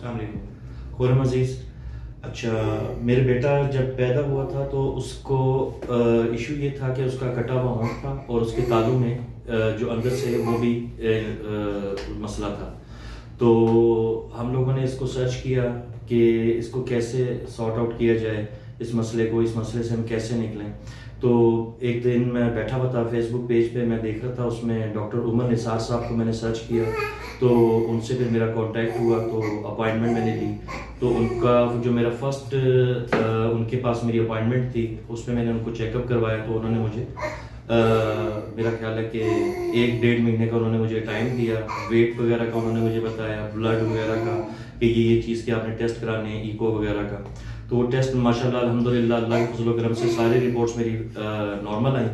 अस्सलाम वालेकुम। खुर्रम अज़ीज़, अच्छा, मेरे बेटा जब पैदा हुआ था तो उसको इशू ये था कि उसका कटा हुआ होंठ था और उसके तालू में जो अंदर से वो भी मसला था। तो हम लोगों ने इसको सर्च किया कि इसको कैसे सॉर्ट आउट किया जाए, इस मसले से हम कैसे निकलें। तो एक दिन मैं बैठा हुआ था फेसबुक पेज पे, मैं देख रहा था उसमें डॉक्टर उमर निसार साहब को मैंने सर्च किया, तो उनसे फिर मेरा कांटेक्ट हुआ, तो अपॉइंटमेंट मैंने ली। तो उनका जो मेरा फर्स्ट उनके पास मेरी अपॉइंटमेंट थी, उसमें मैंने उनको चेकअप करवाया। तो उन्होंने मुझे मेरा ख्याल है कि 1 डेढ़ महीने का उन्होंने मुझे टाइम दिया। वेट वगैरह का उन्होंने मुझे बताया, ब्लड वगैरह का कि ये चीज़ के आपने टेस्ट कराने हैं, ईको वगैरह का। तो वो टेस्ट माशाल्लाह अल्हम्दुलिल्लाह अल्लाह के फज़ल व करम से सारी रिपोर्ट्स मेरी नॉर्मल आई।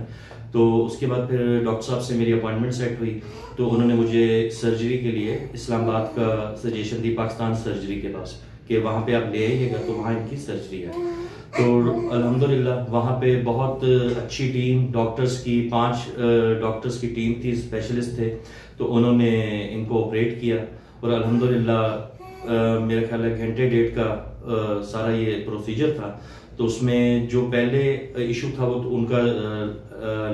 तो उसके बाद फिर डॉक्टर साहब से मेरी अपॉइंटमेंट सेट हुई, तो उन्होंने मुझे सर्जरी के लिए इस्लामाबाद का सजेशन दी, पाकिस्तान सर्जरी के पास, कि वहाँ पे आप ले आइएगा, तो वहाँ इनकी सर्जरी है। तो अल्हम्दुलिल्लाह वहाँ पे बहुत अच्छी टीम डॉक्टर्स की, 5 डॉक्टर्स की टीम थी, स्पेशलिस्ट थे। तो उन्होंने इनको ऑपरेट किया और अल्हम्दुलिल्लाह मेरे ख्याल है घंटे डेढ़ का सारा ये प्रोसीजर था। तो उसमें जो पहले इशू था वो तो उनका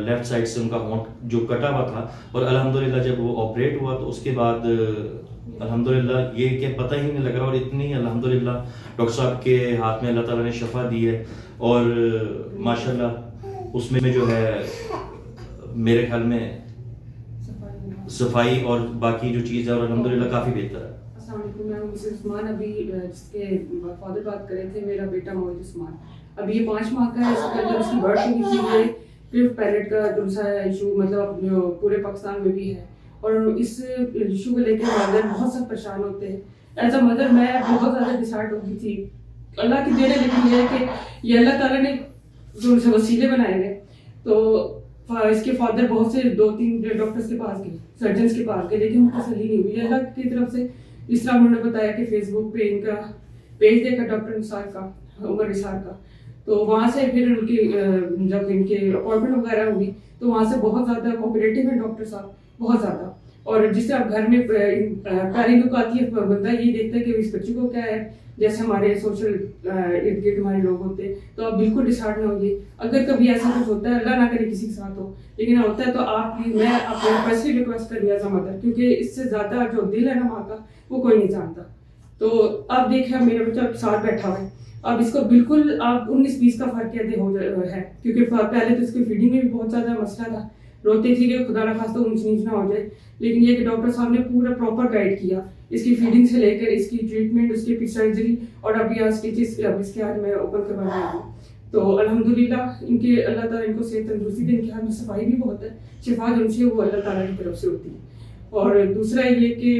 लेफ्ट साइड से उनका होंठ जो कटा हुआ था, और अल्हम्दुलिल्लाह जब वो ऑपरेट हुआ तो उसके बाद अल्हम्दुलिल्लाह ये कि पता ही नहीं लग रहा, और इतनी अल्हम्दुलिल्लाह डॉक्टर साहब के हाथ में अल्लाह ताला ने शफा दी है। और माशाल्लाह उसमें जो है मेरे ख्याल में सफाई और बाकी जो चीज़ है, और अल्हम्दुलिल्लाह काफ़ी बेहतर है। अस्सलाम वालेकुम, मैं मिसेस उस्मान। अभी जिसके फादर बात कर रहे थे, मेरा बेटा मोहित उस्मान, अभी ये 5 माह का है। इसका जब उसकी बर्थ हुई थी, ये क्लिफ पैलेट का दूसरा इशू मतलब जो पूरे पाकिस्तान में भी है, और इस इशू को लेकर मदर बहुत सब परेशान होते हैं। एज अ मदर मैं बहुत ज़्यादा डिसहार्ट हो गई थी। अल्लाह की देन लिखी है कि ये अल्लाह ताला ने जो से वसीले बनाए हैं। तो इसके फादर बहुत से 2-3 डॉक्टर्स के पास गए, सर्जन्स के पास गए, लेकिन तसल्ली नहीं हुई। अल्लाह की तरफ से इस तरह उन्होंने बताया कि फेसबुक पे इनका पेज देखा डॉक्टर निसार का, उमर निसार का। तो वहाँ से फिर उनकी जब इनके अपॉइंटमेंट वगैरह हुई, तो वहाँ से बहुत ज़्यादा कोऑपरेटिव है डॉक्टर साहब, बहुत ज़्यादा। और जिससे अब घर में पहली लुक आती है, बंदा ये देखता है कि इस बच्चे को क्या है। जैसे हमारे सोशल इर्द गिर्द हमारे लोग होते हैं, तो आप बिल्कुल डिसहार्ट ना होइए। अगर कभी ऐसा कुछ होता है, अल्लाह ना करे किसी के साथ हो, लेकिन होता है तो आप प्लीज, मैं अपने पर्सनली रिक्वेस्ट कर दिया मदर, क्योंकि इससे ज़्यादा जो दिल है ना माँ का, वो कोई नहीं जानता। तो अब देखिए मेरा बच्चा साथ बैठा हुआ है, अब इसको बिल्कुल आप 19-20 का फर्क कहते हो है, क्योंकि पहले तो इसकी फीडिंग में भी बहुत ज़्यादा मसला था। रोते थी कि खुदा ना खास्ता ऊंच नीच ना हो जाए, लेकिन ये कि डॉक्टर साहब ने पूरा प्रॉपर गाइड किया, इसकी फीडिंग से लेकर इसकी ट्रीटमेंट, उसकी फिर सर्जरी, और अभी आज स्टिचेस अब इसके हाथ में ओपन करवा रहा हूँ। तो अल्हम्दुलिल्लाह इनके अल्लाह ताला इनको सेहत तंदुरुस्ती दे। इनके हाथ में सफाई भी बहुत है, शिफा जो उनसे वो अल्लाह ताला की तरफ से होती है। और दूसरा ये कि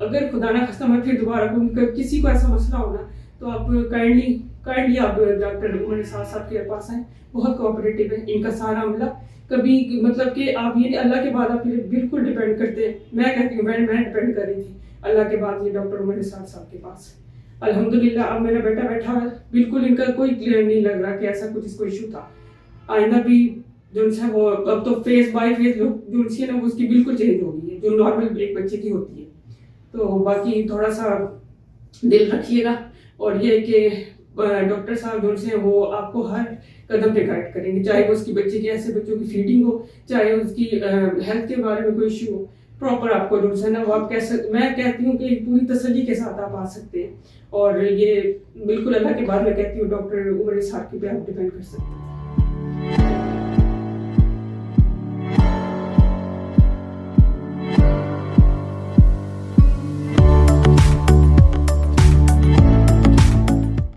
अगर खुदा ना खास्ता मैं फिर दोबारा किसी को ऐसा मसला होना, तो आप काइंडली आप डॉक्टर उमर निसार साहब के पास आए, बहुत कोऑपरेटिव है इनका सारा अमला। कभी मतलब कि आप ये अल्लाह के बाद आप बिल्कुल डिपेंड करते हैं। मैं कहती हूँ मैं डिपेंड कर रही थी अल्लाह के बाद ये डॉक्टर उमर निसार साहब के पास। अल्हम्दुलिल्लाह अब मेरा बेटा बैठा है, बिल्कुल इनका कोई क्लियर नहीं लग रहा कि ऐसा कुछ इसको इशू था। आइंदा भी जो है वो अब तो फेस बाय फेस लुक जो उनकी है ना, वो उसकी बिल्कुल चेंज हो गई है, जो नॉर्मल एक बच्चे की होती है। तो बाकी थोड़ा सा दिल रखिएगा, और ये कि डॉक्टर साहब जो से वो आपको हर कदम पे गाइड करेंगे, चाहे वो उसकी बच्चे की, ऐसे बच्चों की फीडिंग हो, चाहे उसकी हेल्थ के बारे में कोई इशू हो, प्रॉपर आपको जो है ना वो आप कैसे, मैं कहती हूँ कि पूरी तसल्ली के साथ आप आ सकते हैं। और ये बिल्कुल अल्लाह के बाद मैं कहती हूँ डॉक्टर उमर निसार की पे आप डिपेंड कर सकते हैं।